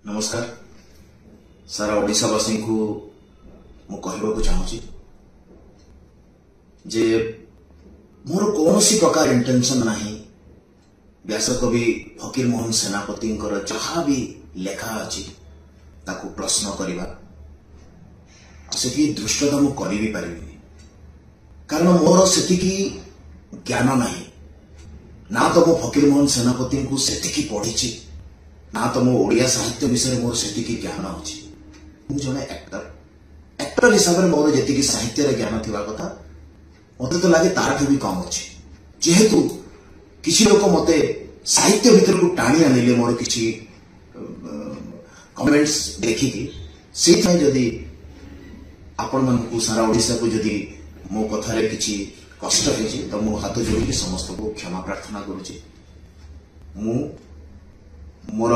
नमस्कार सारा ओडिशावासी को मु कहवाक चाहूँगी जे मोर कौन प्रकार इंटेंशन नहीं व्यासकवि फकीर मोहन सेनापति जहाँ भी लेखा अच्छी ताकू प्रश्न करवा से दृष्टता मु कर भी पारि कारण मोर से ज्ञान नहीं ना तो मो फकीर मोहन सेनापति को से पढ़ी ना तो मो ओडिया साहित्य विषय मोर से ज्ञान अच्छी जड़े एक्टर हिसाब से मोर जी साहित्य ज्ञान थी कथा मत तो लगे तार भी कम अच्छे जेहेतु किसी लोक मत साहित्य भीतर को टाणी आनिले मोर किसी कमेंट्स देखिकी से जदि आपण मानू सारा ओडिशा को जदि मो कथार किसी कष्ट होती तो मो हाथ जोड़ी समस्त को क्षमा प्रार्थना करुच्ची मु मोर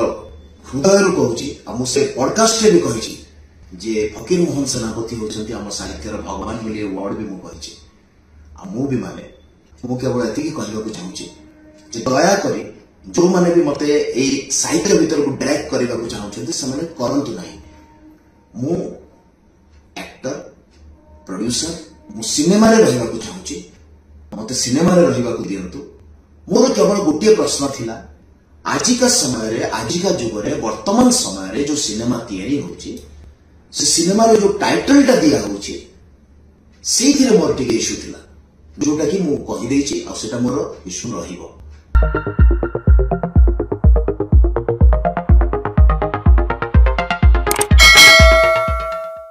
हृदय कहूँ मुझे पॉडकास्ट भी कही जे फकीर मोहन सेनापति होती आम साहित्यर भगवान बोली वर्ड भी मुझे मु भी माने मु केवल एति कहवाक चाहूँगी दयाक जो मैंने भी मत साहित्य भीतर को ड्रैग करने को चाहते से करतु ना मु एक्टर प्रोड्यूसर मु सिनेमा रे रहिबा को चाहूँगी मत सिनेमा रे रहिबा को दियंतु मोर केवल गोटे प्रश्न थिला आजिका समय रे आजिका जुग रे वर्तमान समय रे जो सिनेमा तैयारी होची से सिनेमा रे जो टाइटल टा दिया होची सेथिरे मोर टिके इशू थिला जोटा कि मु कहि देछि आ सेटा मोर इशू रहिबो।